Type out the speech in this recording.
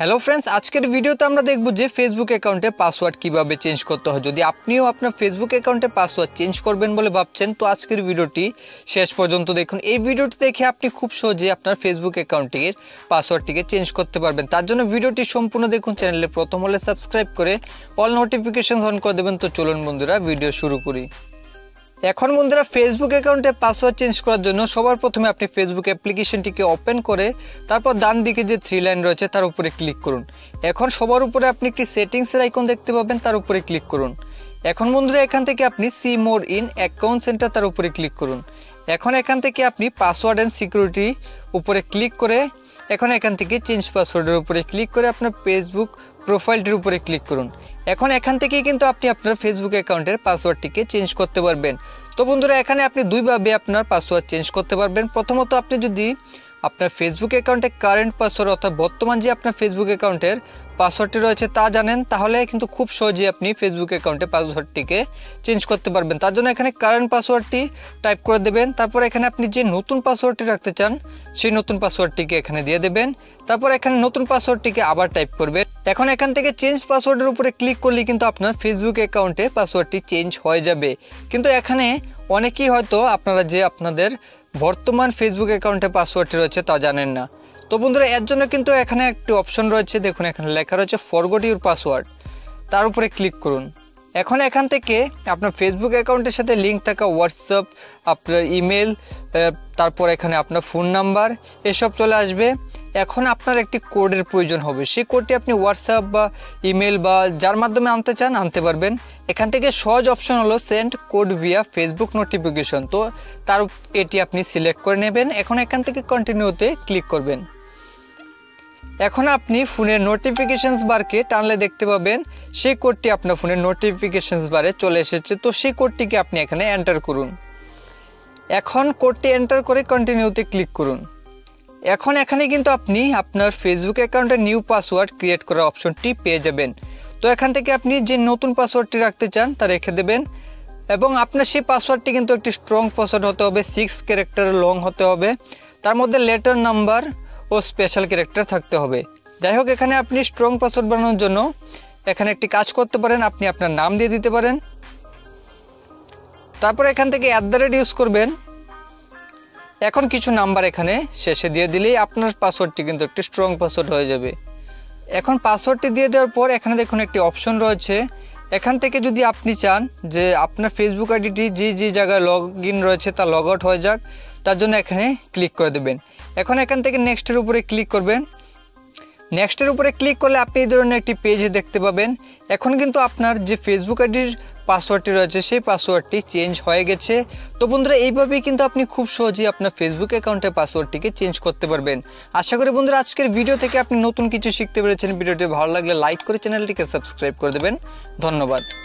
Hello friends, आजकल भिडियोते आमरा देखबो जे फेसबुक अकाउंटे पासवर्ड किभाबे चेंज करते हैं। यदि आपनिও आपनार फेसबुक अकाउंटे पासवर्ड चेंज करबेन बोले भाबछेन तो आजकेर भिडियोटी शेष पर्यन्त देखुन। এই ভিডিওটি দেখে আপনি খুব সহজেই আপনার ফেসবুক অ্যাকাউন্টের পাসওয়ার্ডটিকে চেঞ্জ করতে পারবেন। তার জন্য ভিডিওটি সম্পূর্ণ দেখুন। চ্যানেলে প্রথম হলে সাবস্ক্রাইব করে অল নোটিফিকেশন অন করে দেবেন। তো চলুন বন্ধুরা ভিডিও শুরু করি। এখন বন্ধুরা ফেসবুক অ্যাকাউন্টে পাসওয়ার্ড চেঞ্জ করার জন্য সবার প্রথমে আপনি ফেসবুক অ্যাপ্লিকেশনটিকে ওপেন করে তারপর ডান দিকে যে থ্রি লাইন রয়েছে তার উপরে ক্লিক করুন। এখন সবার উপরে আপনি একটি সেটিংসের আইকন দেখতে পাবেন, তার উপরে ক্লিক করুন। এখন বন্ধুরা এখান থেকে আপনি see more in account centre তার উপরে ক্লিক করুন। এখন এখান থেকে আপনি পাসওয়ার্ড অ্যান্ড সিকিউরিটি উপরে ক্লিক করে এখন এখান থেকে চেঞ্জ পাসওয়ার্ডের উপরে ক্লিক করে আপনার ফেসবুক প্রোফাইলটির উপরে ক্লিক করুন। এখন এখান থেকেই কিন্তু আপনি আপনার ফেসবুক অ্যাকাউন্টের পাসওয়ার্ডটিকে চেঞ্জ করতে পারবেন। তো বন্ধুরা এখানে আপনি দুইভাবে আপনার পাসওয়ার্ড চেঞ্জ করতে পারবেন। প্রথমত আপনি যদি আপনার ফেসবুক অ্যাকাউন্টে কারেন্ট পাসওয়ার্ড অর্থাৎ বর্তমান যে আপনার ফেসবুক অ্যাকাউন্টের পাসওয়ার্ডটি রয়েছে তা জানেন, তাহলে কিন্তু খুব সহজেই আপনি ফেসবুক অ্যাকাউন্টে পাসওয়ার্ডটিকে চেঞ্জ করতে পারবেন। তার জন্য এখানে কারেন্ট পাসওয়ার্ডটি টাইপ করে দেবেন। তারপর এখানে আপনি যে নতুন পাসওয়ার্ডটি রাখতে চান সেই নতুন পাসওয়ার্ডটিকে এখানে দিয়ে দেবেন। তারপর এখানে নতুন পাসওয়ার্ডটিকে আবার টাইপ করবেন। এখন এখান থেকে চেঞ্জ পাসওয়ার্ডের উপরে ক্লিক করলে কিন্তু আপনার ফেসবুক অ্যাকাউন্টে পাসওয়ার্ডটি চেঞ্জ হয়ে যাবে। কিন্তু এখানে অনেকেই হয়তো আপনারা যে আপনাদের বর্তমান ফেসবুক অ্যাকাউন্টে পাসওয়ার্ডটি রয়েছে তা জানেন না। তো বন্ধুরা এর জন্য কিন্তু এখানে একটি অপশন রয়েছে, দেখুন এখানে লেখা রয়েছে ফরগট ইউর পাসওয়ার্ড, তার উপরে ক্লিক করুন। এখন এখান থেকে আপনার ফেসবুক অ্যাকাউন্টের সাথে লিঙ্ক থাকা হোয়াটসঅ্যাপ, আপনার ইমেল, তারপর এখানে আপনার ফোন নাম্বার এসব চলে আসবে। এখন আপনার একটি কোডের প্রয়োজন হবে, সেই কোডটি আপনি হোয়াটসঅ্যাপ বা ইমেল বা যার মাধ্যমে আনতে চান আনতে পারবেন। এখান থেকে সহজ অপশন হলো send code Villa Facebook notification, তো এটি আপনি সিলেক্ট করে নেবেন। এখন এখান থেকে কন্টিনিউতে ক্লিক করবেন। এখন আপনি ফোনের নোটিফিকেশনস বারকে টানলে দেখতে পাবেন সেই কোডটি আপনার ফোনের নোটিফিকেশনস বারে চলে এসেছে। তো সেই কোডটিকে আপনি এখানে এন্টার করুন। এখন কোডটি এন্টার করে কন্টিনিউতে ক্লিক করুন। এখন এখানে কিন্তু আপনি আপনার ফেসবুক অ্যাকাউন্টের নিউ পাসওয়ার্ড ক্রিয়েট করার অপশনটি পেয়ে যাবেন। তো এখান থেকে আপনি যে নতুন পাসওয়ার্ডটি রাখতে চান তা রেখে দেবেন এবং আপনার সেই পাসওয়ার্ডটি কিন্তু একটি স্ট্রং পাসওয়ার্ড হতে হবে, 6 ক্যারেক্টার লং হতে হবে, তার মধ্যে লেটার নাম্বার ও স্পেশাল ক্যারেক্টার থাকতে হবে। যাই হোক, এখানে আপনি স্ট্রং পাসওয়ার্ড বানানোর জন্য এখানে একটি কাজ করতে পারেন, আপনি আপনার নাম দিয়ে দিতে পারেন। তারপর এখান থেকে @ ইউজ করবেন। এখন কিছু নাম্বার এখানে শেষে দিয়ে দিলেই আপনার পাসওয়ার্ডটি কিন্তু একটি স্ট্রং পাসওয়ার্ড হয়ে যাবে। এখন পাসওয়ার্ডটি দিয়ে দেওয়ার পর এখানে দেখুন একটি অপশন রয়েছে। এখান থেকে যদি আপনি চান যে আপনার ফেসবুক আইডিটি যে জায়গায় লগ ইন রয়েছে তা লগ আউট হয়ে যাক, তার জন্য এখানে ক্লিক করে দেবেন। এখন এখান থেকে নেক্সটের উপরে ক্লিক করবেন। নেক্সটের উপরে ক্লিক করলে আপনি এই ধরনের একটি পেজ দেখতে পাবেন। এখন কিন্তু আপনার যে ফেসবুক আইডির পাসওয়ার্ডটি রয়েছে সেই পাসওয়ার্ডটি চেঞ্জ হয়ে গেছে। তো বন্ধুরা এইভাবেই কিন্তু আপনি খুব সহজেই আপনার ফেসবুক অ্যাকাউন্টের পাসওয়ার্ডটিকে চেঞ্জ করতে পারবেন। আশা করি বন্ধুরা আজকের ভিডিও থেকে আপনি নতুন কিছু শিখতে পেরেছেন। ভিডিওটি ভালো লাগলে লাইক করে চ্যানেলটিকে সাবস্ক্রাইব করে দেবেন। ধন্যবাদ।